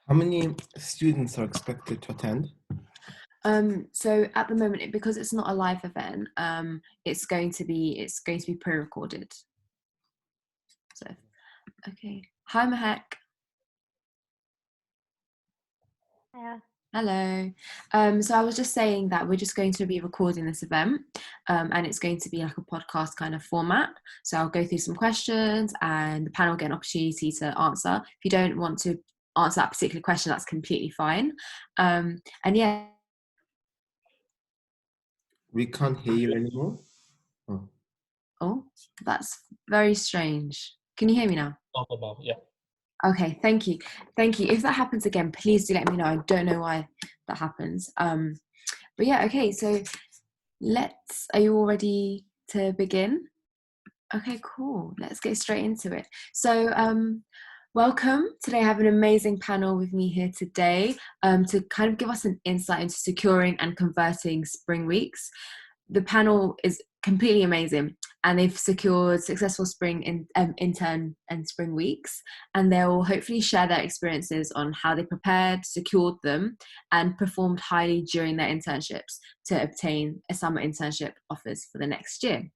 How many students are expected to attend? So at the moment, because it's not a live event, it's going to be pre-recorded. So, okay. Hi, Mahek. Yeah. Hello. So I was just saying that we're just going to be recording this event, and it's going to be like a podcast kind of format. So I'll go through some questions, and the panel will get an opportunity to answer. If you don't want to answer that particular question, that's completely fine. And yeah. We can't hear you anymore. Oh, that's very strange. Can you hear me now? Yeah. Okay, thank you. Thank you. If that happens again, please do let me know. I don't know why that happens. But yeah, okay, so are you all ready to begin? Okay, cool. Let's get straight into it. So, welcome. Today I have an amazing panel with me here today to kind of give us an insight into securing and converting spring weeks. The panel is completely amazing, and they've secured successful spring intern and spring weeks, and they'll hopefully share their experiences on how they prepared, secured them, and performed highly during their internships to obtain a summer internship offers for the next year.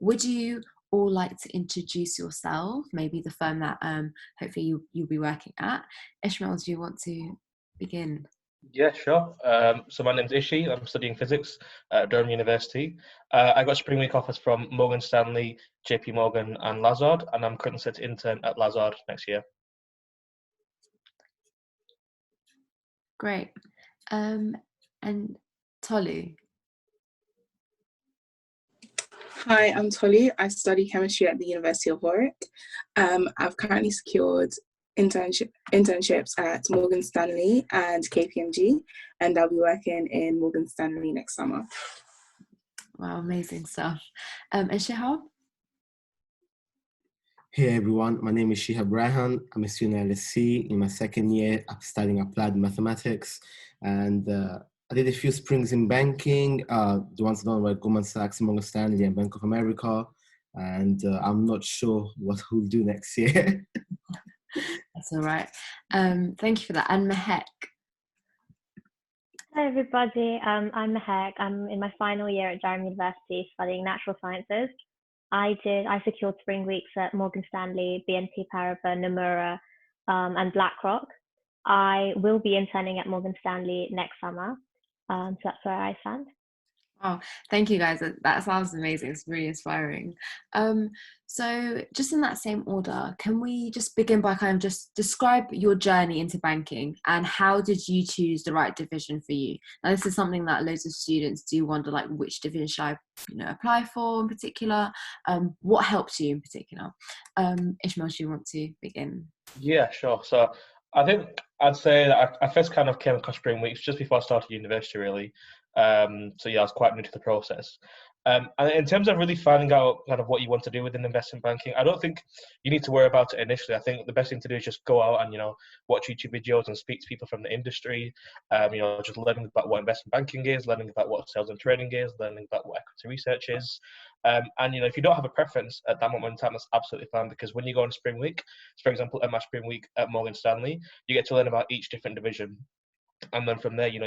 Would you all like to introduce yourself, maybe the firm that hopefully you'll be working at? Ishmaeel, do you want to begin? Yeah, sure. So my name's Ishi. I'm studying physics at Durham University. I got spring week offers from Morgan Stanley, JP Morgan, and Lazard, and I'm currently set to intern at Lazard next year. Great. And Tolu. Hi, I'm Tolu. I study chemistry at the University of Warwick. I've currently secured internships at Morgan Stanley and KPMG, and I'll be working in Morgan Stanley next summer. Wow, amazing stuff. And Shihab? Hey everyone, my name is Shihab Raihan. I'm a student at LSE. In my second year, I'm studying applied mathematics, and I did a few springs in banking. The ones done by Goldman Sachs, Morgan Stanley, and Bank of America. And I'm not sure what we'll do next year. That's all right. Thank you for that. And Mahek. Hello, everybody. I'm Mahek. I'm in my final year at Durham University studying natural sciences. I secured spring weeks at Morgan Stanley, BNP Paribas, Nomura, and BlackRock. I will be interning at Morgan Stanley next summer. So that's where I stand. Oh, thank you guys. That sounds amazing. It's really inspiring. So just in that same order, can we just begin by kind of just describe your journey into banking and how did you choose the right division for you? Now, this is something that loads of students do wonder, like, which division should I apply for in particular? What helped you in particular? Ishmaeel, do you want to begin? Yeah, sure. So I think I'd say that I first kind of came across spring weeks just before I started university, really. So yeah, I was quite new to the process. And in terms of really finding out kind of what you want to do within investment banking, I don't think you need to worry about it initially. I think the best thing to do is just go out and watch YouTube videos and speak to people from the industry. Just learning about what investment banking is, learning about what sales and trading is, learning about what equity research is. And if you don't have a preference at that moment in time, that's absolutely fine, because when you go on spring week, for example, at my spring week at Morgan Stanley, you get to learn about each different division. And then from there, you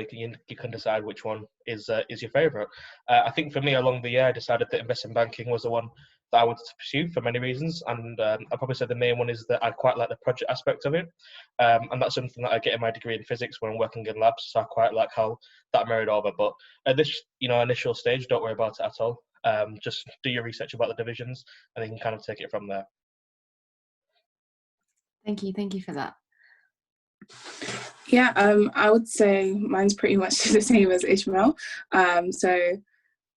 can decide which one is your favourite. I think for me, along the year, I decided that investment banking was the one that I wanted to pursue for many reasons. And I probably said the main one is that I quite like the project aspect of it. And that's something that I get in my degree in physics when I'm working in labs. So I quite like how that married over. But at this initial stage, don't worry about it at all. Just do your research about the divisions and then you can kind of take it from there. Thank you for that. Yeah, I would say mine's pretty much the same as Ishmael. So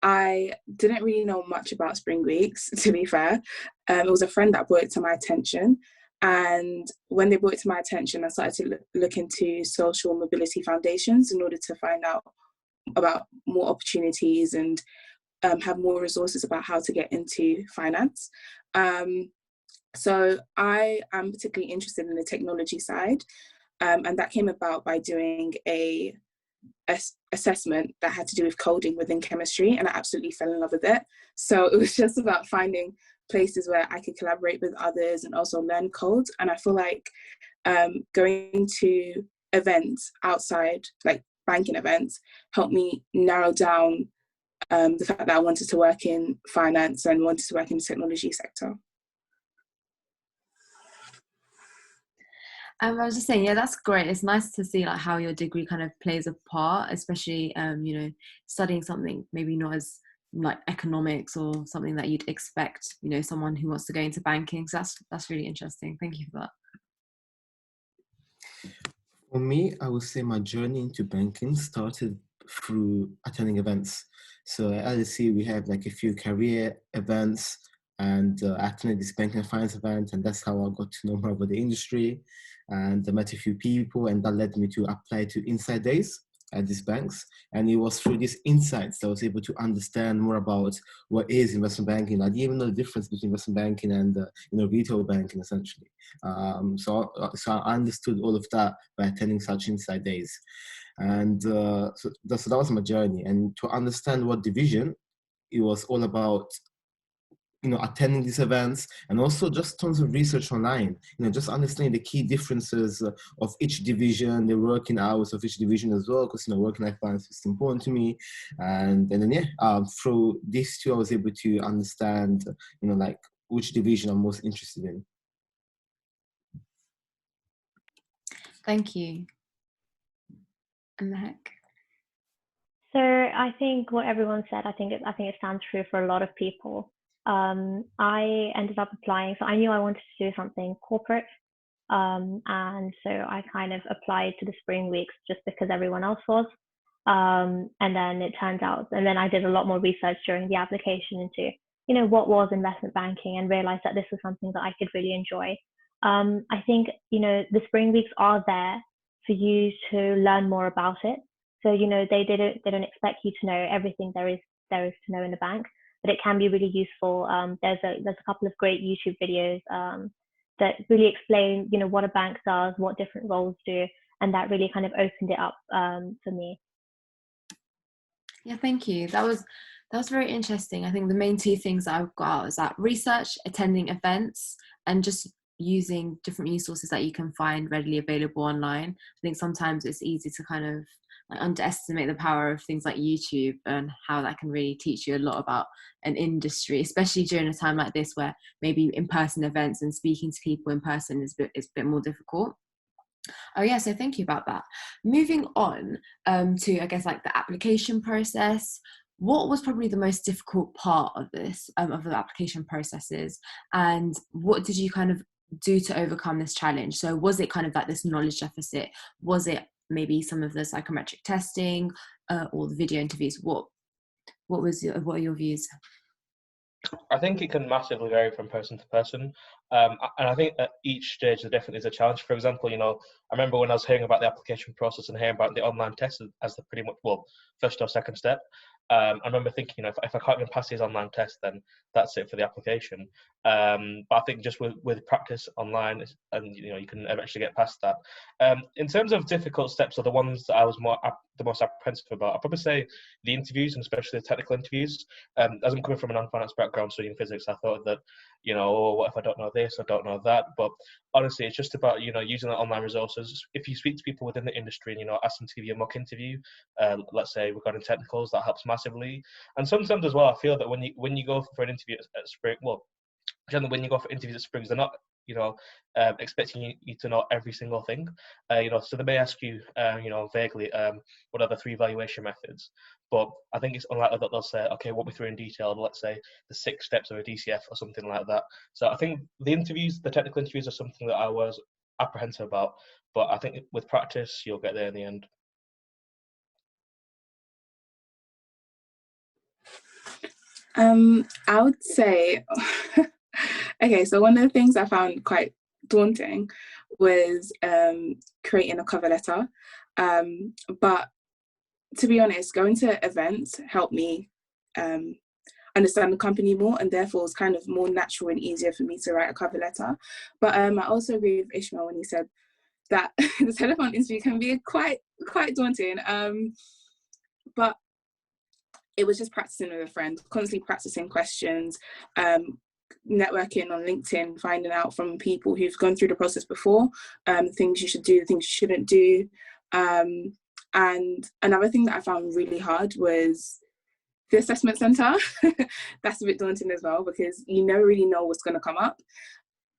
I didn't really know much about spring weeks, to be fair. It was a friend that brought it to my attention. And when they brought it to my attention, I started to look into social mobility foundations in order to find out about more opportunities and have more resources about how to get into finance. So I am particularly interested in the technology side. And that came about by doing a assessment that had to do with coding within chemistry, and I absolutely fell in love with it. So it was just about finding places where I could collaborate with others and also learn code. And I feel like going to events outside, like banking events, helped me narrow down the fact that I wanted to work in finance and wanted to work in the technology sector. I was just saying, yeah, that's great. It's nice to see like how your degree kind of plays a part, especially you know, studying something maybe not as like economics or something that you'd expect, you know, someone who wants to go into banking. So that's really interesting. Thank you for that. For me, I would say my journey into banking started through attending events. So at LSE, we have like a few career events, and I attended this banking and finance event, and that's how I got to know more about the industry. And I met a few people, and that led me to apply to Inside Days at these banks. And it was through these insights that I was able to understand more about what is investment banking. I didn't even know the difference between investment banking and you know, retail banking, essentially. So I understood all of that by attending such Inside Days. And so that was my journey. And to understand what division, it was all about, you know, attending these events, and also just tons of research online, you know, just understanding the key differences of each division, the working hours of each division as well, because, you know, working life balance is important to me. And then yeah, through these two, I was able to understand, you know, like which division I'm most interested in. Thank you. And Mahek? So I think what everyone said, I think it stands true for a lot of people. I ended up applying, so I knew I wanted to do something corporate, and so I kind of applied to the spring weeks just because everyone else was, and then it turned out, and then I did a lot more research during the application into, you know, what was investment banking, and realized that this was something that I could really enjoy. I think, you know, the spring weeks are there for you to learn more about it. So, you know, they don't expect you to know everything there is to know in the bank, but it can be really useful. There's a couple of great YouTube videos that really explain, you know, what a bank does, what different roles do, and that really kind of opened it up for me. Yeah, thank you. That was very interesting. I think the main two things that I've got out is that research, attending events, and just using different resources that you can find readily available online. I think sometimes it's easy to kind of like underestimate the power of things like YouTube and how that can really teach you a lot about an industry, especially during a time like this where maybe in-person events and speaking to people in person is a bit more difficult. Oh yeah, so thank you about that. Moving on to, I guess, like the application process. What was probably the most difficult part of this, of the application processes, and what did you kind of do to overcome this challenge? So was it kind of like this knowledge deficit? Was it maybe some of the psychometric testing or the video interviews? What are your views? I think it can massively vary from person to person. And I think at each stage there definitely is a challenge. For example, you know, I remember when I was hearing about the application process and hearing about the online test as the pretty much, well, first or second step. I remember thinking, you know, if I can't even pass these online tests, then that's it for the application. But I think just with practice online, and you know, you can eventually get past that. In terms of difficult steps, are the ones that I was the most apprehensive about. I'd probably say the interviews, and especially the technical interviews. As I'm coming from a non-finance background studying physics, I thought that, you know, oh, what if I don't know this, I don't know that. But honestly, it's just about, you know, using the online resources. If you speak to people within the industry and, you know, ask them to give you a mock interview, let's say regarding technicals, that helps massively. And sometimes as well, I feel that when you go for an interview at Spring, well, generally when you go for interviews at Springs, they're not, you know, expecting you to know every single thing. You know, so they may ask you, you know, vaguely, what are the 3 evaluation methods? But I think it's unlikely that they'll say, okay, walk me through in detail, let's say the 6 steps of a DCF or something like that. So I think the technical interviews are something that I was apprehensive about, but I think with practice, you'll get there in the end. I would say, okay, so one of the things I found quite daunting was creating a cover letter. But to be honest, going to events helped me understand the company more, and therefore it's kind of more natural and easier for me to write a cover letter. But I also agree with Ishmael when he said that the telephone interview can be quite daunting. But it was just practicing with a friend, constantly practicing questions, networking on LinkedIn, finding out from people who've gone through the process before, things you should do, things you shouldn't do. And another thing that I found really hard was the assessment centre. That's a bit daunting as well, because you never really know what's going to come up.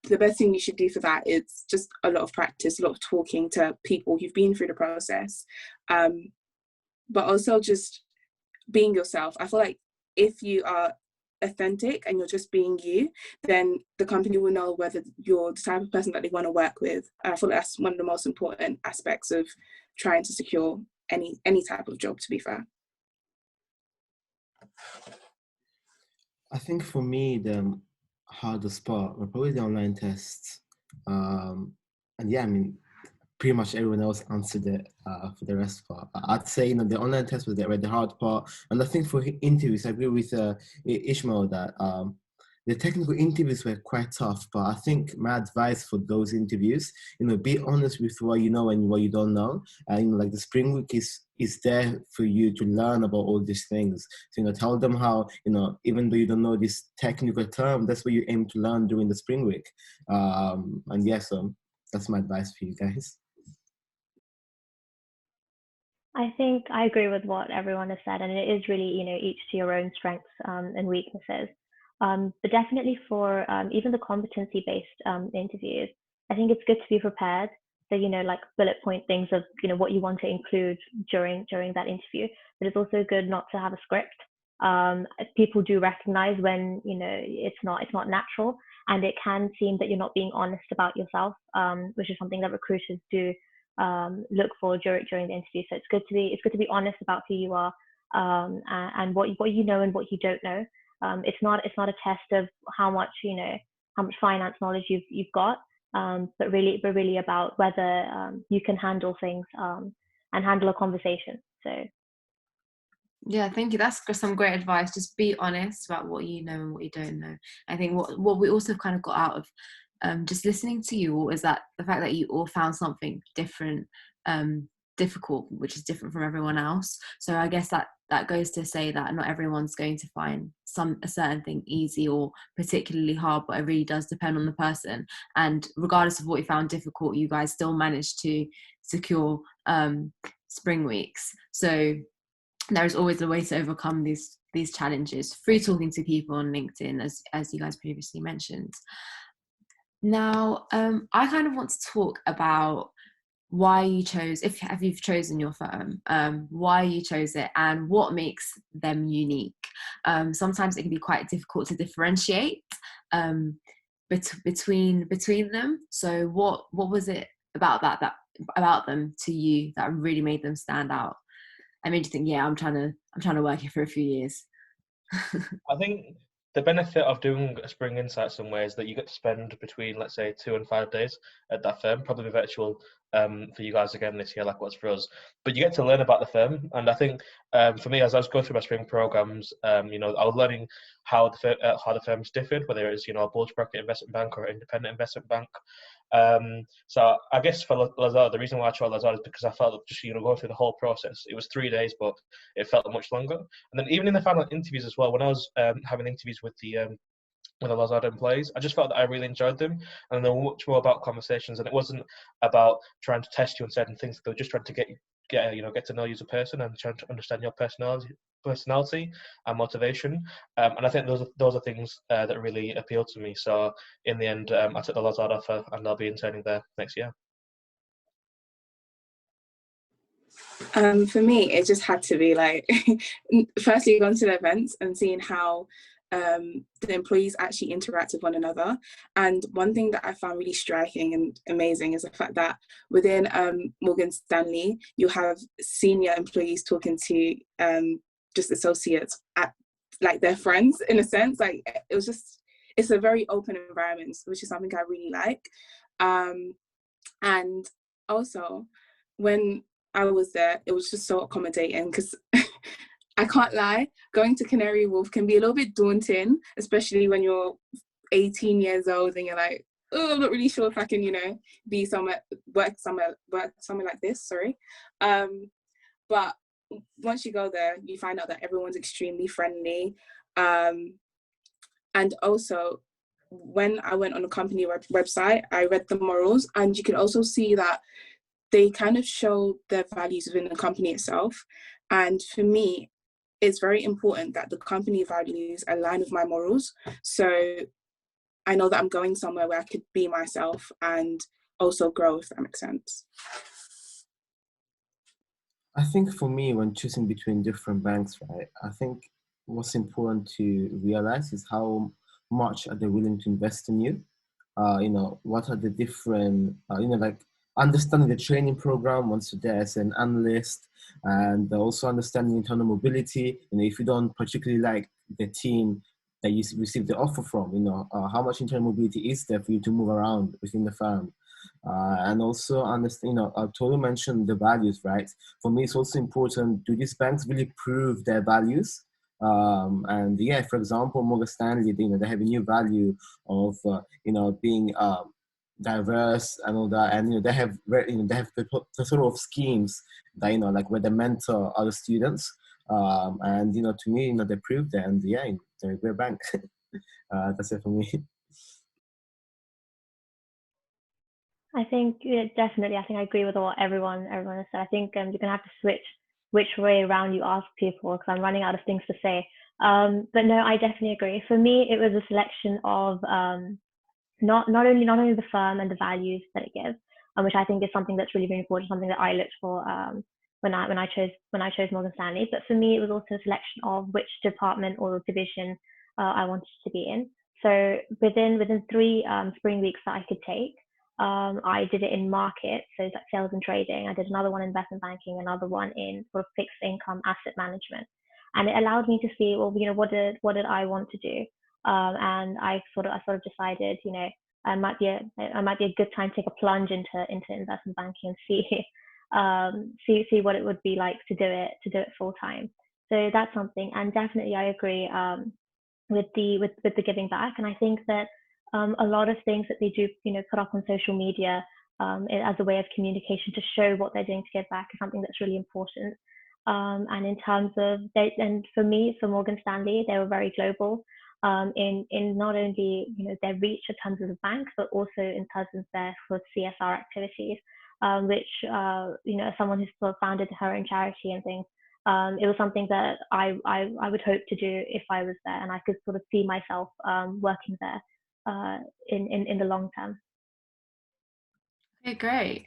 The best thing you should do for that is just a lot of practice, a lot of talking to people who've been through the process, but also just being yourself. I feel like if you are authentic and you're just being you, then the company will know whether you're the type of person that they want to work with. And I feel like that's one of the most important aspects of trying to secure any type of job, to be fair. I think for me, the hardest part were probably the online tests. And yeah, I mean, pretty much everyone else answered it for the rest part. I'd say, you know, the online test was the hard part. And I think for interviews, I agree with Ishmael that the technical interviews were quite tough, but I think my advice for those interviews, you know, be honest with what you know and what you don't know. And, you know, like the Spring Week is there for you to learn about all these things. So, you know, tell them how, you know, even though you don't know this technical term, that's what you aim to learn during the Spring Week. And yeah, so that's my advice for you guys. I think I agree with what everyone has said, and it is really, you know, each to your own strengths and weaknesses. But definitely for even the competency-based interviews, I think it's good to be prepared. So, you know, like bullet point things of, you know, what you want to include during that interview. But it's also good not to have a script. People do recognize when, you know, it's not natural, and it can seem that you're not being honest about yourself, which is something that recruiters do look for during the interview. So it's good to be honest about who you are, and what you know and what you don't know. It's not a test of how much finance knowledge you've got, but really about whether you can handle things and handle a conversation. So yeah, thank you. That's some great advice. Just be honest about what you know and what you don't know. I think what we also kind of got out of just listening to you all is that the fact that you all found something different, difficult, which is different from everyone else. So I guess that goes to say that not everyone's going to find a certain thing easy or particularly hard, but it really does depend on the person. And regardless of what you found difficult, you guys still managed to secure Spring Weeks. So there's always a way to overcome these challenges through talking to people on LinkedIn, as you guys previously mentioned. Now, I kind of want to talk about why you chose, if you've chosen your firm, why you chose it and what makes them unique. Sometimes it can be quite difficult to differentiate between them. So what was it about that about them to you that really made them stand out? I made you think, yeah, I'm trying to work here for a few years. I think the benefit of doing a Spring Insight somewhere is that you get to spend between, let's say, 2 and 5 days at that firm, probably virtual for you guys again this year, like what's for us. But you get to learn about the firm, and I think for me, as I was going through my Spring programs, you know, I was learning how the firms differed, whether it's, you know, a bulge bracket investment bank or an independent investment bank. So I guess for Lazard, the reason why I chose Lazard is because I felt that just, you know, going through the whole process, it was 3 days, but it felt much longer. And then even in the final interviews as well, when I was having interviews with the Lazard employees, I just felt that I really enjoyed them, and they were much more about conversations, and it wasn't about trying to test you on certain things. They were just trying to get to know you as a person and trying to understand your personality and motivation. And I think those are things that really appealed to me. So in the end, I took the Lazard offer, and I'll be interning there next year. For me, it just had to be like, firstly, going to the events and seeing how the employees actually interact with one another. And one thing that I found really striking and amazing is the fact that within Morgan Stanley, you have senior employees talking to just associates at like their friends, in a sense. Like it's a very open environment, which is something I really like. And also when I was there, it was just so accommodating, because I can't lie, going to Canary Wharf can be a little bit daunting, especially when you're 18 years old and you're like, oh, I'm not really sure if I can, you know, work somewhere like this, sorry. But once you go there, you find out that everyone's extremely friendly. And also, when I went on a company website, I read the morals, and you can also see that they kind of show their values within the company itself. And for me, it's very important that the company values align with my morals. So I know that I'm going somewhere where I could be myself and also grow, if that makes sense. I think for me, when choosing between different banks, right, I think what's important to realize is how much are they willing to invest in you. What are the different, like understanding the training program once you're there as an analyst, and also understanding internal mobility. If you don't particularly like the team that you receive the offer from, how much internal mobility is there for you to move around within the firm. And also understand, Tolu mentioned the values, right? For me, it's also important, do these banks really prove their values? And yeah, for example, Morgan Stanley, they have a new value of, being diverse and all that. And, they have they have the sort of schemes that, like where they mentor other students. And, to me, they prove that, and yeah, they're a great bank. That's it for me. I think definitely. I think I agree with what everyone has said. I think you're gonna have to switch which way around you ask people, because I'm running out of things to say. But no, I definitely agree. For me, it was a selection of not only the firm and the values that it gives, which I think is something that's really, really important, something that I looked for when I chose Morgan Stanley. But for me, it was also a selection of which department or division I wanted to be in. So within 3 spring weeks that I could take, I did it in market, so like sales and trading. I did another one in investment banking, another one in sort of fixed income asset management, and it allowed me to see, well, what did I want to do, and I sort of decided, it might be a good time to take a plunge into investment banking and see what it would be like to do it full time. So that's something, and definitely I agree with the giving back, and I think that a lot of things that they do, put up on social media as a way of communication to show what they're doing to give back is something that's really important. And in terms of, and for me, for Morgan Stanley, they were very global in not only their reach in terms of the bank, but also in terms of their sort of CSR activities, which as someone who's sort of founded her own charity and things, it was something that I would hope to do if I was there, and I could sort of see myself working there in the long term. Okay, great.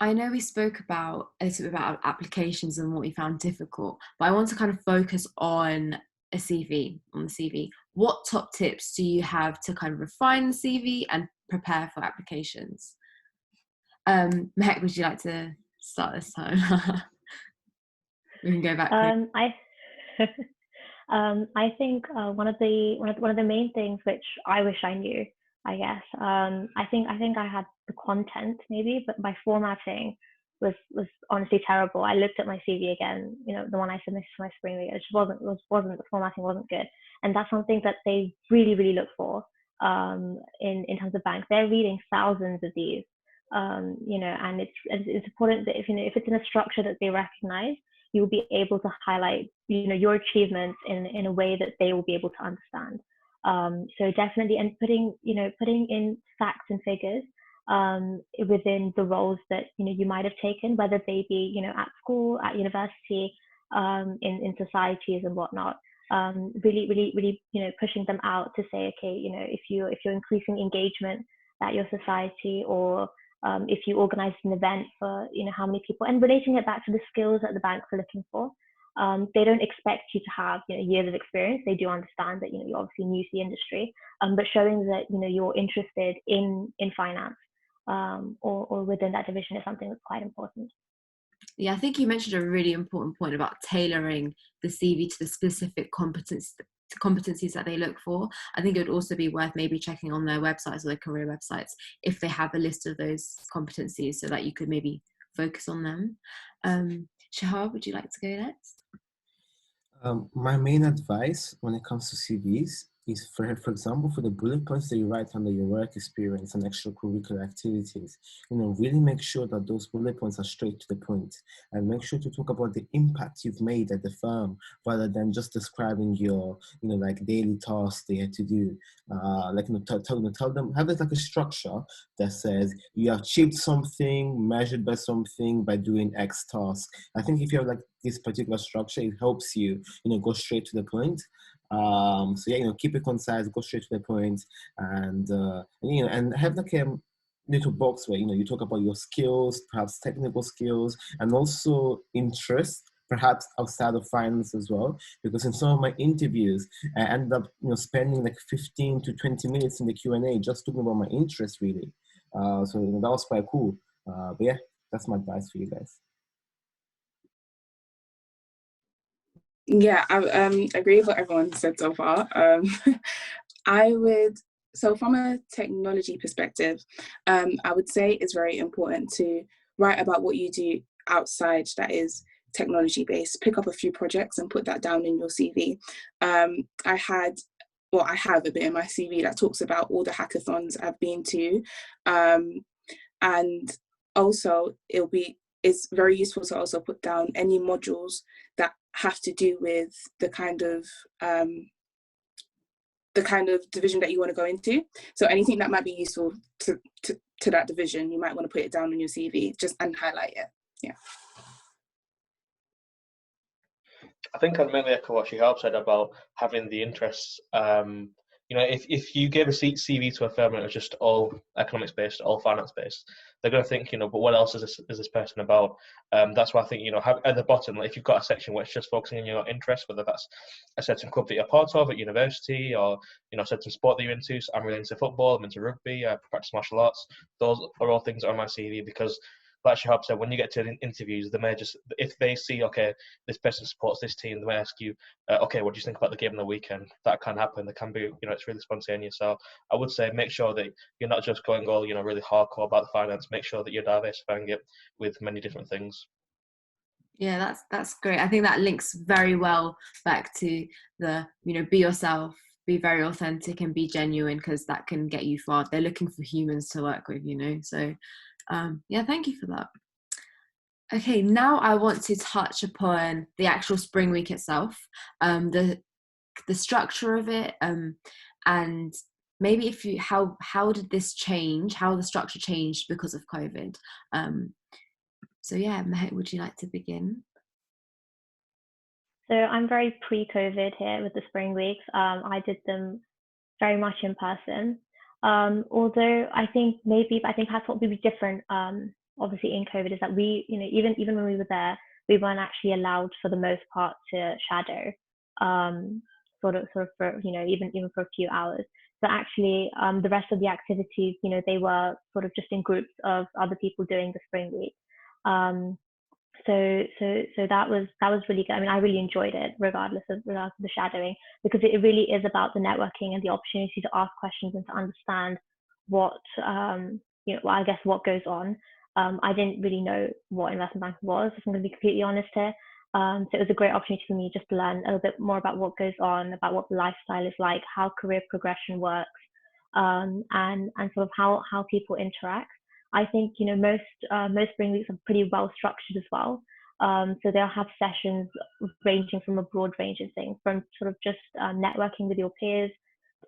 I know we spoke about a little bit about applications and what we found difficult, but I want to kind of focus on the CV. What top tips do you have to kind of refine the CV and prepare for applications? Mahek, would you like to start this time? We can go back. I think one of the main things which I wish I knew, I guess, I think I had the content maybe, but my formatting was honestly terrible. I looked at my CV again, the one I submitted for my spring week. It just wasn't the formatting wasn't good, and that's something that they really, really look for in terms of banks. They're reading thousands of these, and it's important that if it's in a structure that they recognize, you will be able to highlight, your achievements in a way that they will be able to understand. So definitely, and putting in facts and figures within the roles that you might have taken, whether they be at school, at university, in societies and whatnot. Really, really, really, pushing them out to say, okay, if you're increasing engagement at your society, or if you organize an event for how many people, and relating it back to the skills that the banks are looking for. They don't expect you to have years of experience. They do understand that you're obviously new to the industry, but showing that you're interested in finance or within that division is something that's quite important. Yeah, I think you mentioned a really important point about tailoring the CV to the specific competencies that they look for. I think it would also be worth maybe checking on their websites or their career websites if they have a list of those competencies, so that you could maybe focus on them. Shihab, would you like to go next? My main advice when it comes to CVs is, for example, for the bullet points that you write under your work experience and extracurricular activities, really make sure that those bullet points are straight to the point, and make sure to talk about the impact you've made at the firm rather than just describing your, like daily tasks they had to do. Tell them, have it like a structure that says you achieved something measured by something by doing X task. I think if you have like this particular structure, it helps you, go straight to the point. So yeah, keep it concise, go straight to the point, and and have like a little box where you talk about your skills, perhaps technical skills, and also interest, perhaps outside of finance as well. Because in some of my interviews, I ended up spending like 15 to 20 minutes in the Q&A just talking about my interest, really. So that was quite cool. But yeah, that's my advice for you guys. Yeah, I agree with what everyone said so far. So from a technology perspective, I would say it's very important to write about what you do outside that is technology based. Pick up a few projects and put that down in your CV. I have a bit in my CV that talks about all the hackathons I've been to, and also it's very useful to also put down any modules that have to do with the kind of division that you want to go into. So anything that might be useful to that division, you might want to put it down on your CV and highlight it. Yeah. I think I'd mainly echo what Shihab said about having the interests. If you gave a CV to a firm and it was just all economics based, all finance based, they're going to think, but what else is this person about? That's why I think, have at the bottom, like if you've got a section where it's just focusing on your interests, whether that's a certain club that you're part of at university or, a certain sport that you're into. So I'm really into football, I'm into rugby, I practice martial arts. Those are all things that are on my CV because, like Shihab said, when you get to interviews, they may just, if they see, okay, this person supports this team, they may ask you, okay, what do you think about the game on the weekend? That can happen. There can be, it's really spontaneous. So I would say make sure that you're not just going all, really hardcore about the finance. Make sure that you're diversifying it with many different things. Yeah, that's great. I think that links very well back to the, be yourself, be very authentic and be genuine, because that can get you far. They're looking for humans to work with, So yeah, thank you for that. Okay, now I want to touch upon the actual spring week itself, the structure of it, and maybe how did this change? How the structure changed because of COVID? So yeah, Mahek, would you like to begin? So I'm very pre-COVID here with the spring weeks. I did them very much in person. Although I think perhaps what would be different, obviously in COVID, is that we, even when we were there, we weren't actually allowed for the most part to shadow, sort of for, even for a few hours. So actually, the rest of the activities, they were sort of just in groups of other people doing the spring week. So that was really good. I mean, I really enjoyed it, regardless of the shadowing, because it really is about the networking and the opportunity to ask questions and to understand what, I guess what goes on. I didn't really know what investment banking was, if I'm going to be completely honest here. So it was a great opportunity for me just to learn a little bit more about what goes on, about what the lifestyle is like, how career progression works, and sort of how people interact. I think most spring weeks are pretty well structured as well. So they'll have sessions ranging from a broad range of things, from sort of just networking with your peers,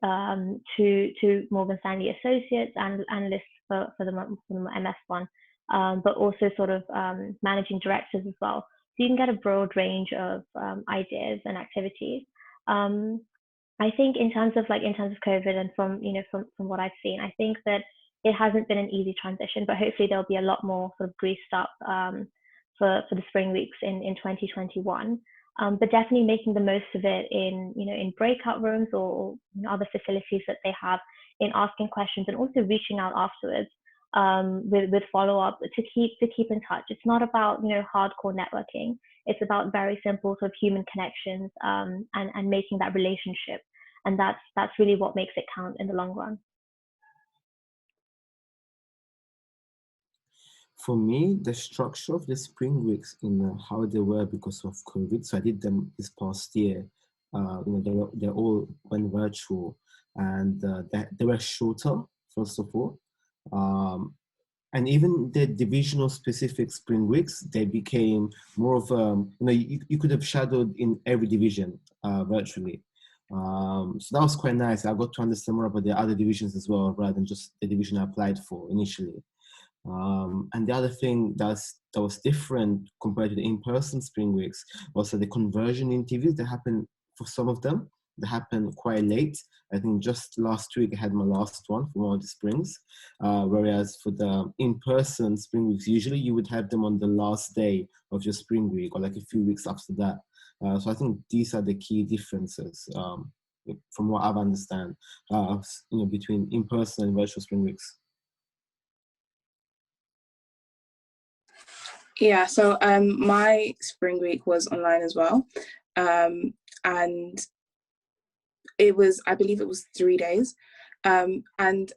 to Morgan Stanley associates and analysts for the MS one, but also sort of managing directors as well. So you can get a broad range of ideas and activities. I think in terms of COVID and from what I've seen, I think that it hasn't been an easy transition, but hopefully there'll be a lot more sort of greased up for the spring weeks in 2021. But definitely making the most of it in breakout rooms or other facilities that they have, in asking questions and also reaching out afterwards with follow up to keep in touch. It's not about hardcore networking. It's about very simple sort of human connections and making that relationship, and that's really what makes it count in the long run. For me, the structure of the spring weeks in how they were because of COVID, so I did them this past year, They all went virtual, and they were shorter, first of all. And even the divisional specific spring weeks, they became more of, you could have shadowed in every division virtually. So that was quite nice. I got to understand more about the other divisions as well, rather than just the division I applied for initially. And the other thing that was different compared to the in-person spring weeks was that the conversion interviews that happened for some of them, they happened quite late. I think just last week I had my last one for one of the springs. Whereas for the in-person spring weeks, usually you would have them on the last day of your spring week or like a few weeks after that. So I think these are the key differences from what I've understand, between in-person and virtual spring weeks. Yeah, so my spring week was online as well. And I believe it was 3 days. And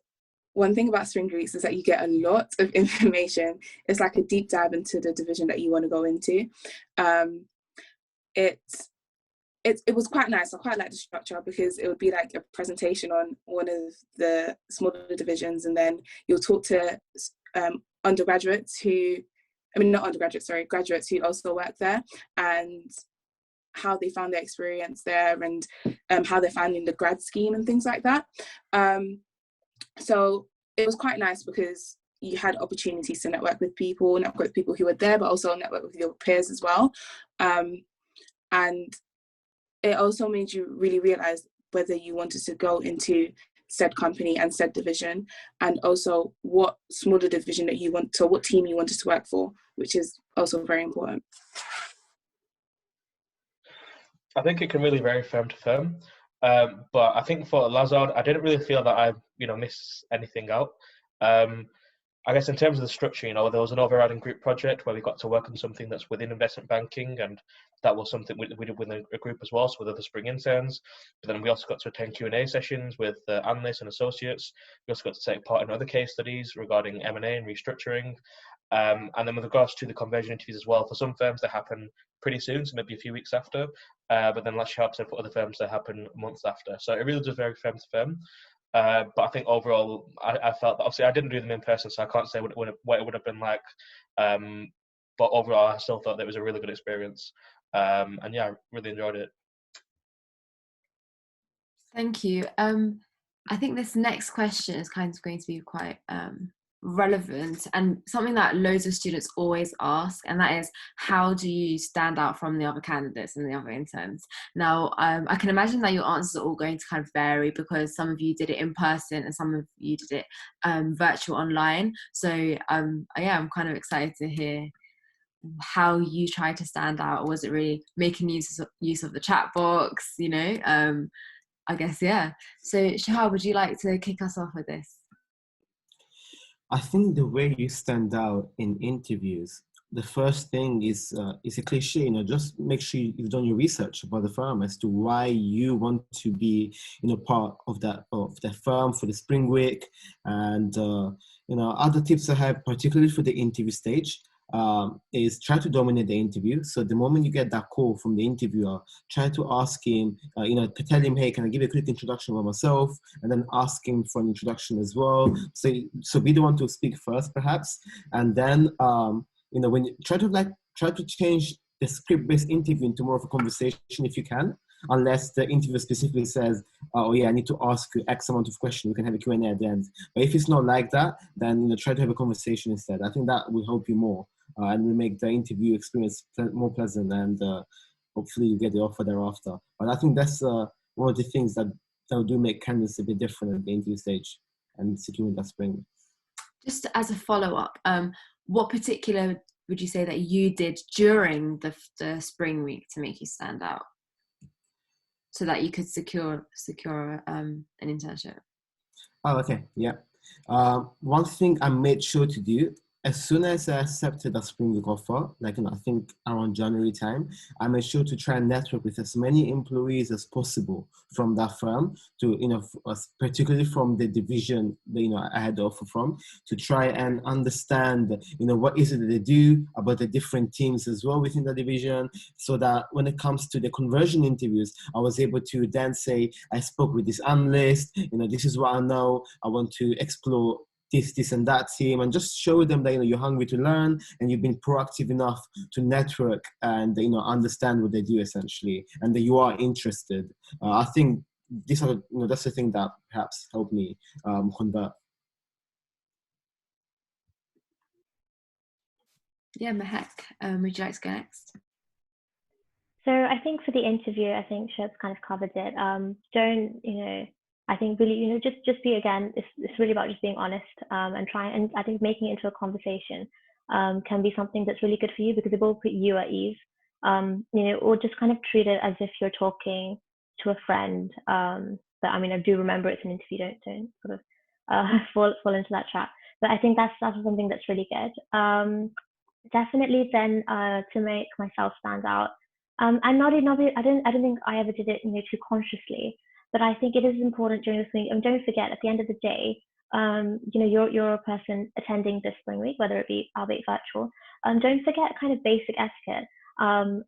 one thing about spring weeks is that you get a lot of information. It's like a deep dive into the division that you want to go into. It was quite nice. I quite like the structure because it would be like a presentation on one of the smaller divisions, and then you'll talk to graduates who also work there, and how they found their experience there, and how they're finding the grad scheme and things like that. So it was quite nice because you had opportunities to network with people who were there, but also network with your peers as well. And it also made you really realize whether you wanted to go into said company and said division, and also what smaller division that you want, so what team you wanted to work for, which is also very important. I think it can really vary firm to firm. But I think for Lazard, I didn't really feel that I, missed anything out. I guess in terms of the structure, there was an overriding group project where we got to work on something that's within investment banking, and that was something we did within a group as well, so with other spring interns. But then we also got to attend Q&A sessions with analysts and associates. We also got to take part in other case studies regarding M&A and restructuring. And then with regards to the conversion interviews as well, for some firms they happen pretty soon, so maybe a few weeks after. But then, like Shihab said, for other firms they happen months after. So it really does vary firm to firm. But I think overall, I felt that obviously I didn't do them in person, so I can't say what it would have been like. But overall, I still thought that it was a really good experience. And yeah, I really enjoyed it. Thank you. I think this next question is kind of going to be quite relevant and something that loads of students always ask, and that is, how do you stand out from the other candidates and the other interns? Now, I can imagine that your answers are all going to kind of vary because some of you did it in person and some of you did it virtual online. So yeah, I'm kind of excited to hear how you try to stand out. Was it really making use of the chat box, I guess, yeah. So Shihab, would you like to kick us off with this? I think the way you stand out in interviews, the first thing is a cliche, just make sure you've done your research about the firm as to why you want to be, part of the firm for the spring week. And, other tips I have, particularly for the interview stage, is try to dominate the interview. So the moment you get that call from the interviewer, try to ask him, tell him, hey, can I give you a quick introduction about myself? And then ask him for an introduction as well. So be the one to speak first, perhaps. And then, when you try to change the script-based interview into more of a conversation if you can, unless the interviewer specifically says, oh yeah, I need to ask you X amount of questions, we can have a Q&A at the end. But if it's not like that, then try to have a conversation instead. I think that will help you more and will make the interview experience more pleasant, and hopefully you get the offer thereafter. But I think that's one of the things that do make candidates a bit different at the interview stage and securing that spring. Just as a follow-up, what particular would you say that you did during the spring week to make you stand out, so that you could secure an internship? Oh, okay, yeah. One thing I made sure to do as soon as I accepted the Spring Week offer, like, I think around January time, I made sure to try and network with as many employees as possible from that firm to, particularly from the division that, I had the offer from, to try and understand, what is it that they do about the different teams as well within the division, so that when it comes to the conversion interviews, I was able to then say, I spoke with this analyst, this is what I know, I want to explore this and that team, and just show them that you're hungry to learn and you've been proactive enough to network and understand what they do essentially, and that you are interested. I think these are that's the thing that perhaps helped me convert. Yeah, Mahek, would you like to go next? So I think for the interview, I think Shihab's kind of covered it. Don't, I think really, just be, again, it's really about just being honest, and trying, and I think making it into a conversation can be something that's really good for you, because it will put you at ease, or just kind of treat it as if you're talking to a friend. But I mean, I do remember it's an interview, don't sort of fall into that trap. But I think that's something that's really good. Definitely then to make myself stand out. And I don't think I ever did it, too consciously. But I think it is important during the spring. And don't forget, at the end of the day, you're a person attending this spring week, whether it be albeit virtual. Don't forget kind of basic etiquette. And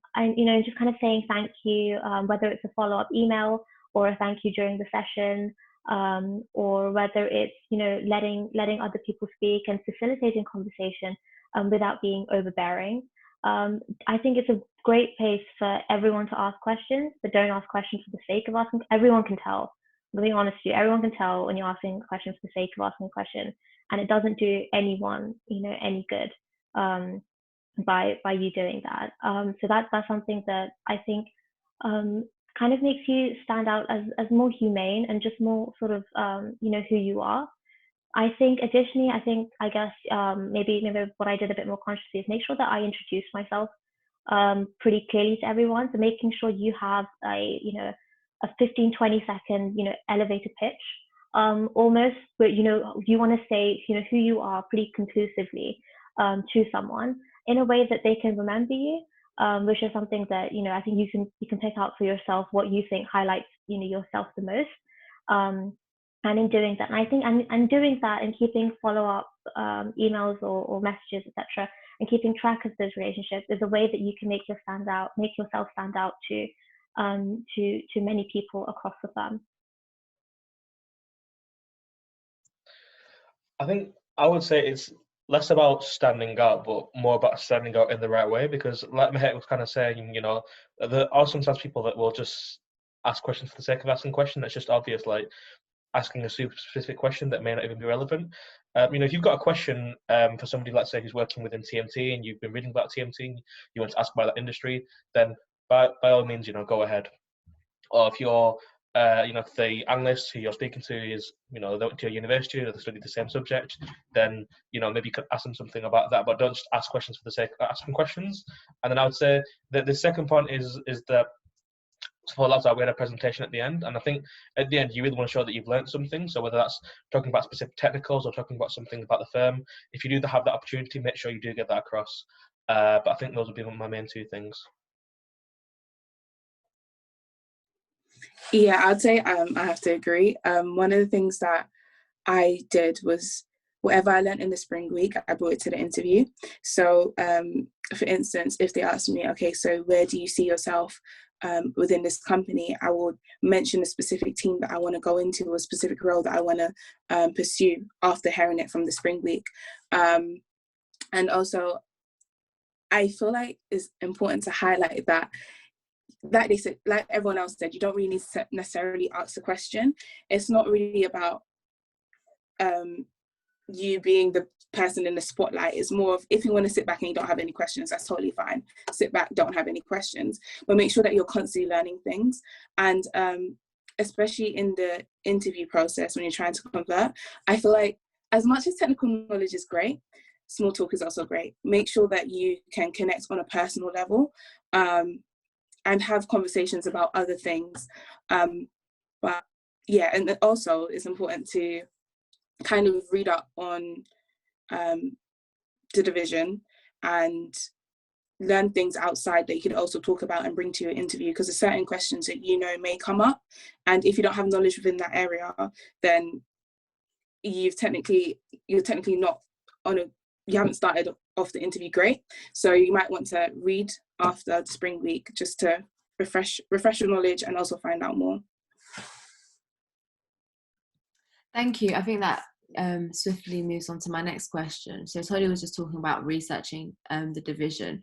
just kind of saying thank you, whether it's a follow-up email or a thank you during the session, or whether it's letting other people speak and facilitating conversation without being overbearing. I think it's a great place for everyone to ask questions, but don't ask questions for the sake of asking. Everyone can tell. I'm being honest with you, everyone can tell when you're asking questions for the sake of asking a question, and it doesn't do anyone, any good by you doing that. So that's something that I think kind of makes you stand out as more humane and just more sort of who you are. I think additionally, I guess maybe what I did a bit more consciously is make sure that I introduce myself pretty clearly to everyone. So making sure you have a 15-20 second elevator pitch, almost, where you want to say who you are pretty conclusively to someone in a way that they can remember you, which is something that I think you can pick out for yourself what you think highlights yourself the most. And in doing that, and I think, and doing that and keeping follow-up emails or messages, etc., and keeping track of those relationships is a way that you can make yourself stand out to many people across the firm. I think I would say it's less about standing out, but more about standing out in the right way. Because, like Mahek was kind of saying, there are sometimes people that will just ask questions for the sake of asking questions. That's just obvious, like asking a super specific question that may not even be relevant. If you've got a question for somebody, let's say, who's working within TMT, and you've been reading about TMT, you want to ask about that industry, then by all means, go ahead. Or if you're, if the analyst who you're speaking to is, they went to your university or they studied the same subject, then, maybe you could ask them something about that, but don't just ask questions for the sake of asking questions. And then I would say that the second point is that, for Lazar, we had a presentation at the end, and I think at the end you really want to show that you've learned something. So whether that's talking about specific technicals or talking about something about the firm, if you do have that opportunity, make sure you do get that across. But I think those would be my main two things. Yeah, I'd say I have to agree. One of the things that I did was whatever I learned in the spring week, I brought it to the interview. So, for instance, if they asked me, okay, so where do you see yourself within this company, I will mention a specific team that I want to go into, or a specific role that I want to pursue after hearing it from the spring week. And also, I feel like it's important to highlight that they said, like everyone else said, you don't really need to necessarily ask the question. It's not really about you being the person in the spotlight. It's more of, if you want to sit back and you don't have any questions, that's totally fine. Sit back, don't have any questions, but make sure that you're constantly learning things. And especially in the interview process, when you're trying to convert, I feel like as much as technical knowledge is great, small talk is also great. Make sure that you can connect on a personal level, and have conversations about other things. But yeah, and also it's important to kind of read up on the division and learn things outside that you could also talk about and bring to your interview, because there's certain questions that may come up, and if you don't have knowledge within that area, then you're technically not you haven't started off the interview great. So you might want to read after the spring week just to refresh your knowledge and also find out more. Thank you. I think that swiftly moves on to my next question. So Tolu was just talking about researching the division.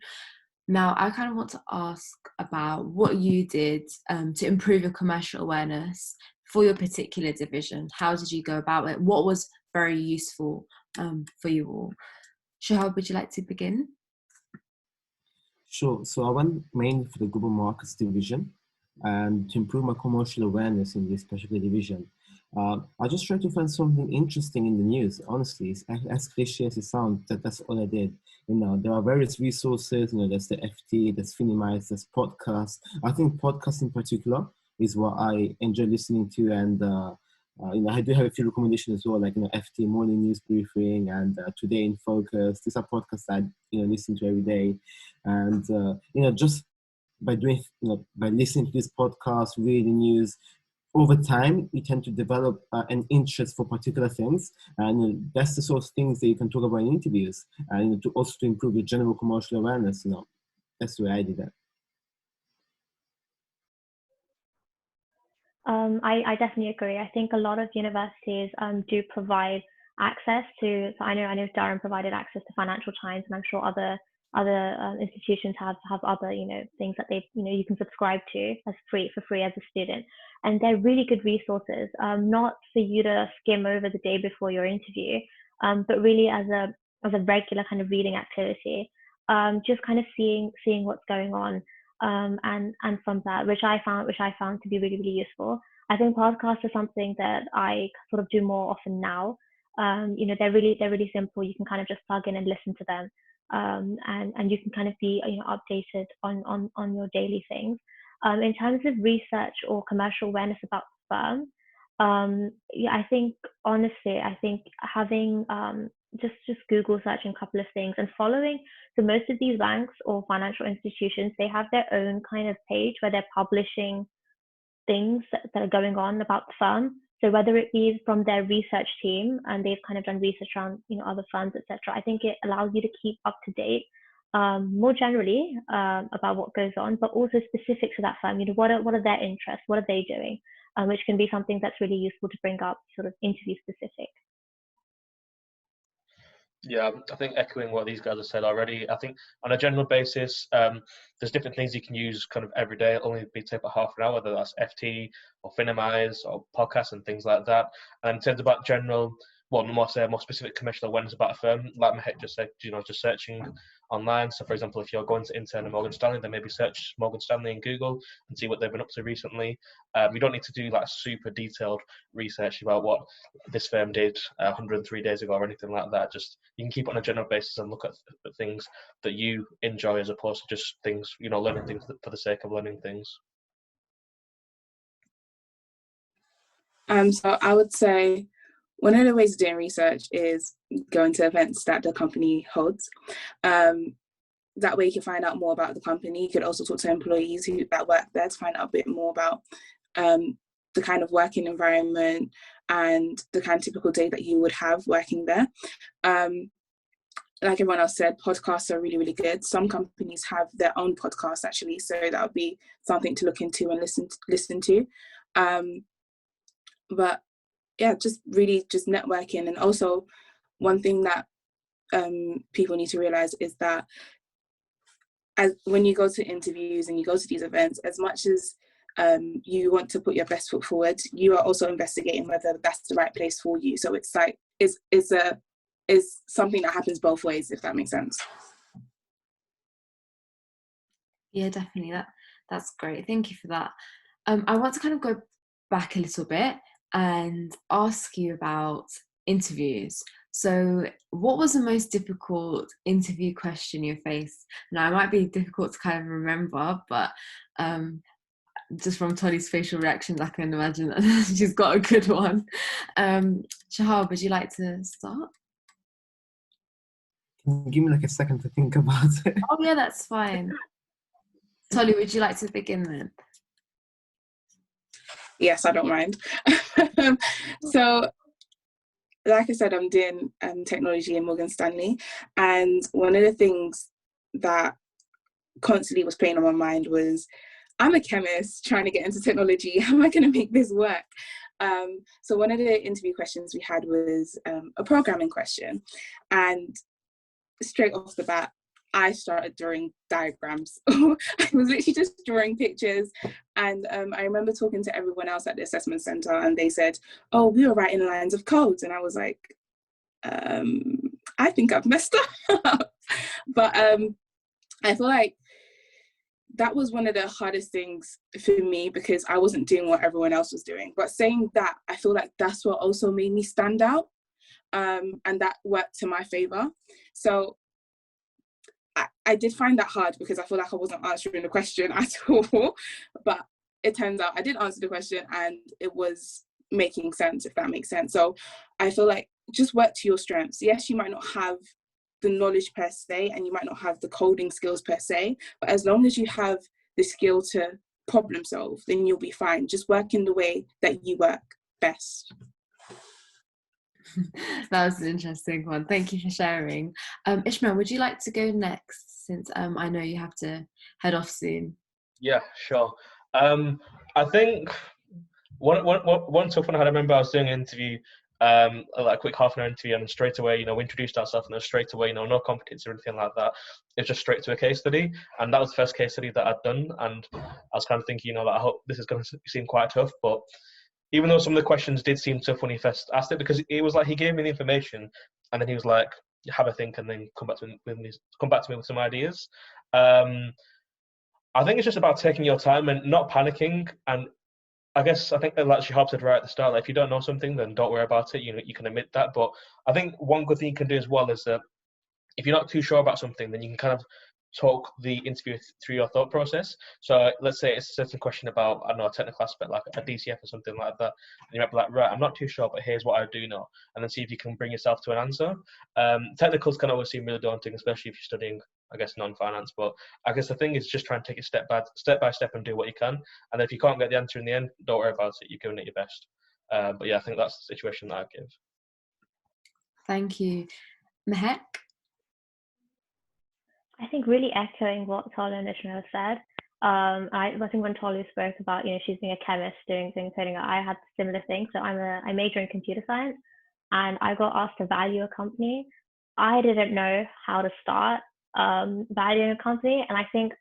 Now, I kind of want to ask about what you did to improve your commercial awareness for your particular division. How did you go about it? What was very useful for you all? Shihab, would you like to begin? Sure. So I went mainly for the global markets division, and to improve my commercial awareness in this particular division. I just tried to find something interesting in the news. Honestly, as cliche as it sounds, that's all I did. There are various resources. There's the FT, there's Finimize, there's podcasts. I think podcasts in particular is what I enjoy listening to, and I do have a few recommendations as well, like FT Morning News Briefing and Today in Focus. These are podcasts I listen to every day, and just by listening to this podcast, reading news, over time you tend to develop an interest for particular things, and that's the sort of things that you can talk about in interviews, and to improve your general commercial awareness. That's the way I did that. I definitely agree. I think a lot of universities do provide access to. So I know Durham provided access to Financial Times, and I'm sure other institutions have other things that they you can subscribe to for free as a student, and they're really good resources. Not for you to skim over the day before your interview, but really as a regular kind of reading activity. Just kind of seeing what's going on. And from that, which I found to be really, really useful. I think podcasts are something that I sort of do more often now. They're really simple. You can kind of just plug in and listen to them, and you can kind of be updated on your daily things. In terms of research or commercial awareness about the firm, I think honestly, having just Google searching a couple of things and following. So most of these banks or financial institutions, they have their own kind of page where they're publishing things that are going on about the firm. So whether it be from their research team and they've kind of done research around other firms, etc., I think it allows you to keep up to date more generally about what goes on, but also specific to that firm. What are their interests? What are they doing? Which can be something that's really useful to bring up, sort of interview specific. Yeah, I think echoing what these guys have said already, I think on a general basis, there's different things you can use kind of every day. It'll only take about half an hour, whether that's FT or Finimize or podcasts and things like that. And in terms about general, more specific commercial awareness about a firm, like Mahek just said, just searching online. So for example, if you're going to intern at Morgan Stanley, then maybe search Morgan Stanley in Google and see what they've been up to recently. You don't need to do like super detailed research about what this firm did 103 days ago or anything like that. Just you can keep it on a general basis and look at things that you enjoy as opposed to just things, learning things for the sake of learning things. So I would say one of the ways of doing research is going to events that the company holds. That way you can find out more about the company. You could also talk to employees that work there to find out a bit more about the kind of working environment and the kind of typical day that you would have working there. Like everyone else said, podcasts are really, really good. Some companies have their own podcasts actually, so that would be something to look into and listen to. But yeah, just networking. And also one thing that people need to realize is that when you go to interviews and you go to these events, as much as you want to put your best foot forward, you are also investigating whether that's the right place for you. So it's like it's something that happens both ways, if that makes sense. Yeah, definitely. That's great. Thank you for that. I want to kind of go back a little bit and ask you about interviews. So what was the most difficult interview question you faced? Now, it might be difficult to kind of remember, but just from Tony's facial reactions, I can imagine that she's got a good one. Shihab, would you like to start? give me like a second to think about it. Oh yeah, that's fine. Tolu, would you like to begin then? Yes, I don't mind. So, like I said, I'm doing technology in Morgan Stanley, and one of the things that constantly was playing on my mind was, I'm a chemist trying to get into technology. How am I going to make this work? So one of the interview questions we had was a programming question, and straight off the bat, I started drawing diagrams. I was literally just drawing pictures. And I remember talking to everyone else at the assessment center, and they said, oh, we were writing lines of codes. And I was like, I think I've messed up. But I feel like that was one of the hardest things for me, because I wasn't doing what everyone else was doing. But saying that, I feel like that's what also made me stand out. And that worked to my favor. So I did find that hard, because I feel like I wasn't answering the question at all. But it turns out I did answer the question, and it was making sense, if that makes sense. So I feel like just work to your strengths. Yes, you might not have the knowledge per se, and you might not have the coding skills per se, but as long as you have the skill to problem solve, then you'll be fine. Just work in the way that you work best. That was an interesting one. Thank you for sharing. Ishmael, would you like to go next, since I know you have to head off soon? Yeah, sure. I think one tough one I remember, I was doing an interview, like a quick half-an-hour interview, and straight away, we introduced ourselves, and straight away, no competency or anything like that. It's just straight to a case study, and that was the first case study that I'd done, and I was kind of thinking, that I hope this is going to seem quite tough, but even though some of the questions did seem tough when he first asked it, because it was like he gave me the information, and then he was like, have a think, and then come back to me with some ideas. I think it's just about taking your time and not panicking. And I think like Shihab said right at the start, like, if you don't know something, then don't worry about it. You can admit that. But I think one good thing you can do as well is that if you're not too sure about something, then you can kind of talk the interview through your thought process. So let's say it's a certain question about, I don't know, a technical aspect, like a DCF or something like that. And you might be like, right, I'm not too sure, but here's what I do know. And then see if you can bring yourself to an answer. Technicals can always seem really daunting, especially if you're studying, I guess, non-finance. But I guess the thing is just try and take it step by step and do what you can. And if you can't get the answer in the end, don't worry about it. You're giving it your best. But yeah, I think that's the situation that I'd give. Thank you. Mahek? I think really echoing what Tolu and Ishmael said. I think when Tolu spoke about, she's being a chemist doing coding, I had similar things. So I major in computer science, and I got asked to value a company. I didn't know how to start valuing a company, and I think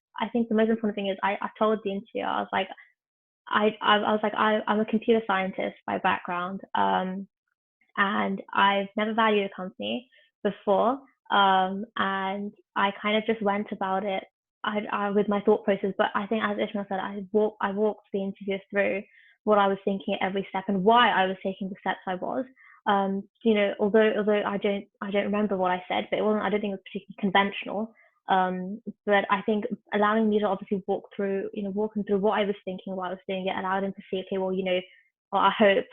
the most important thing is I told the interviewer, I was like, I'm a computer scientist by background, and I've never valued a company before. And I kind of just went about it with my thought process. But I think, as Ishmael said, I walked the interview through what I was thinking at every step and why I was taking the steps I was. Although I don't remember what I said, but I don't think it was particularly conventional. But I think allowing me to obviously walking through what I was thinking while I was doing it allowed him to see, okay, well, I hope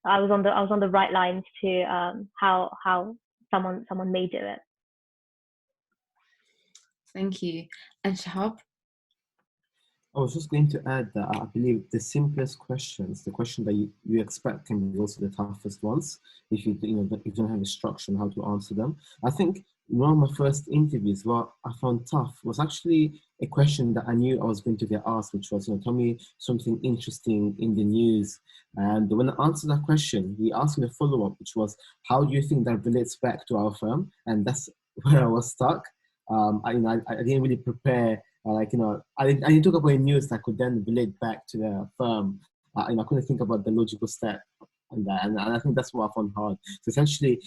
I was on the right lines to how someone may do it. Thank you. And Shihab? I was just going to add that I believe the simplest questions, the question that you expect, can be also the toughest ones if you don't have a structure on how to answer them. I think one of my first interviews, what I found tough was actually a question that I knew I was going to get asked, which was, tell me something interesting in the news. And when I answered that question, he asked me a follow-up, which was, how do you think that relates back to our firm? And that's where I was stuck. I didn't really prepare. I didn't talk about news that could then relate back to the firm. I couldn't think about the logical step on that, and I think that's what I found hard. So essentially,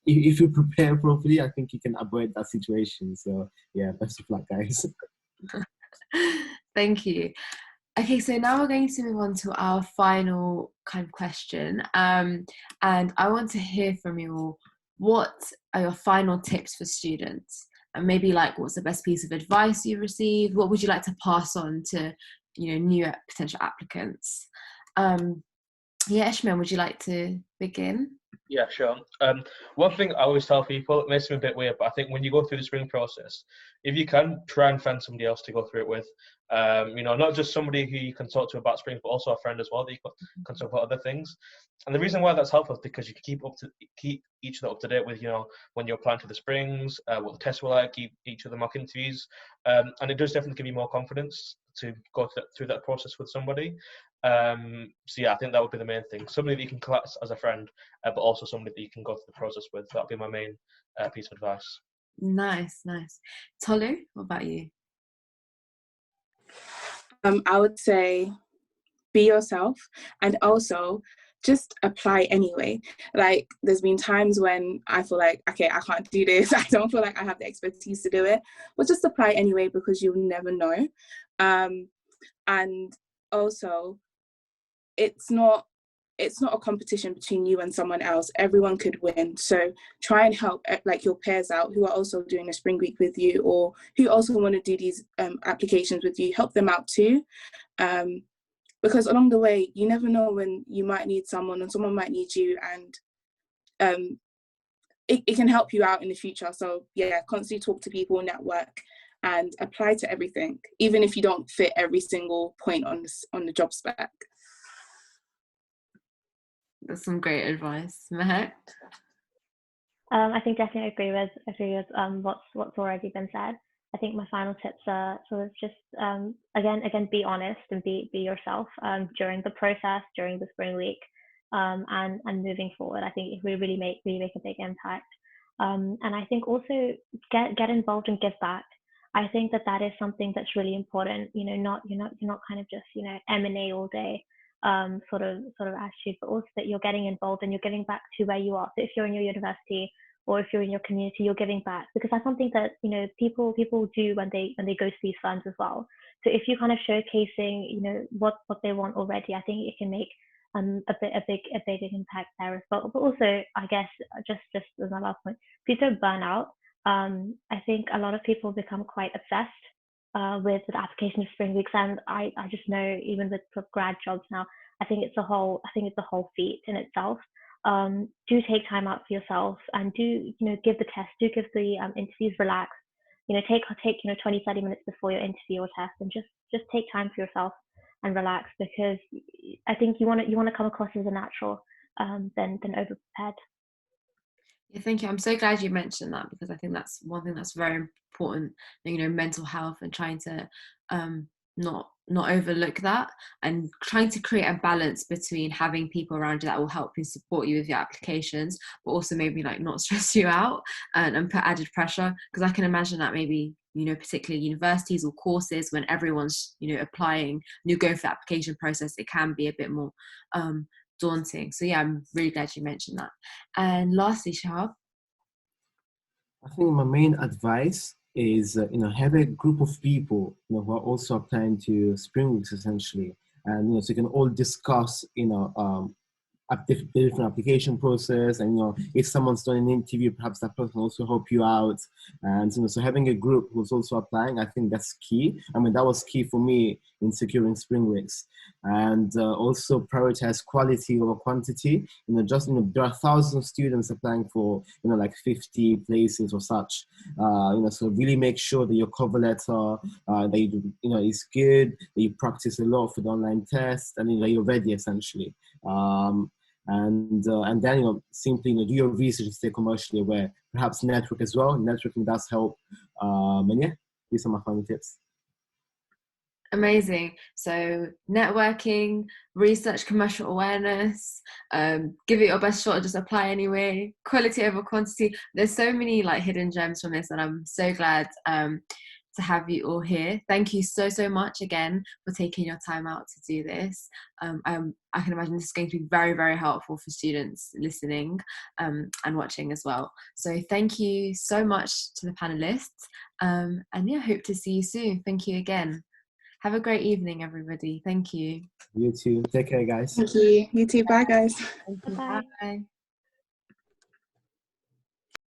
if you prepare properly, I think you can avoid that situation. So yeah, best of luck, guys. Thank you. Okay, so now we're going to move on to our final kind of question, and I want to hear from you all. What are your final tips for students? And maybe what's the best piece of advice you received? What would you like to pass on to, new potential applicants? Ishmael, would you like to begin? Yeah, sure. One thing I always tell people, it may seem a bit weird, but I think when you go through the spring process, if you can, try and find somebody else to go through it with. Not just somebody who you can talk to about spring, but also a friend as well that you can talk about other things. And the reason why that's helpful is because you can keep each other up to date with, when you're applying to the springs, what the tests were like, keep each of the mock interviews, and it does definitely give you more confidence to go through that process with somebody. So yeah, I think that would be the main thing. Somebody that you can class as a friend, but also somebody that you can go through the process with. That would be my main piece of advice. Nice. Tolu, what about you? I would say be yourself, and also just apply anyway. Like, there's been times when I feel like, okay, I can't do this. I don't feel like I have the expertise to do it, but just apply anyway, because you'll never know. And also, it's not a competition between you and someone else. Everyone could win. So try and help like your peers out who are also doing a spring week with you, or who also want to do these applications with you. Help them out too. Because along the way, you never know when you might need someone and someone might need you, and it can help you out in the future. So yeah, constantly talk to people, network, and apply to everything, even if you don't fit every single point on the job spec. That's some great advice. Mahek? I think definitely agree with what's already been said. I think my final tips are sort of just again be honest and be yourself during the process, during the spring week, and moving forward. I think it will really make a big impact. And I think also get involved and give back. I think that is something that's really important. You're not kind of just M&A all day sort of attitude, but also that you're getting involved and you're giving back to where you are. So if you're in your university, or if you're in your community, you're giving back, because that's something that people do when they go to these funds as well. So if you're kind of showcasing what they want already, I think it can make a big impact there as well. But also, I guess just as my last point, please don't burn out. I think a lot of people become quite obsessed with the application of spring weeks, and I just know, even with grad jobs now, I think it's a whole feat in itself. Do take time out for yourself, and do give the test, do give the interviews, relax. Take 20-30 minutes before your interview or test, and just take time for yourself and relax, because I think you want to come across as a natural than over prepared. Yeah, thank you. I'm so glad you mentioned that, because I think that's one thing that's very important. Mental health, and trying to not overlook that, and trying to create a balance between having people around you that will help you, support you with your applications, but also maybe like not stress you out and put added pressure. Because I can imagine that maybe particularly universities or courses, when everyone's applying and you go for the application process, it can be a bit more daunting. So yeah, I'm really glad you mentioned that. And lastly, Shihab? I think my main advice is, have a group of people, who are also applying to spring weeks essentially, and so you can all discuss, the different application process, and if someone's done an interview, perhaps that person also help you out. And so having a group who's also applying, I think that's key. I mean, that was key for me in securing spring weeks. And also prioritize quality over quantity. There are thousands of students applying for like 50 places or such. So really make sure that your cover letter that is good, that you practice a lot for the online test, and that you're ready essentially. And then simply do your research and stay commercially aware. Perhaps network as well. Networking does help. And yeah, these are my final tips. Amazing. So networking, research, commercial awareness, give it your best shot, just apply anyway, quality over quantity. There's so many like hidden gems from this, and I'm so glad to have you all here. Thank you so much again for taking your time out to do this. I can imagine this is going to be very, very helpful for students listening and watching as well. So thank you so much to the panelists, and yeah, hope to see you soon. Thank you again. Have a great evening, everybody. Thank you. You too. Take care, guys. Thank you. You too. Bye, guys. Thank you. Bye. Bye.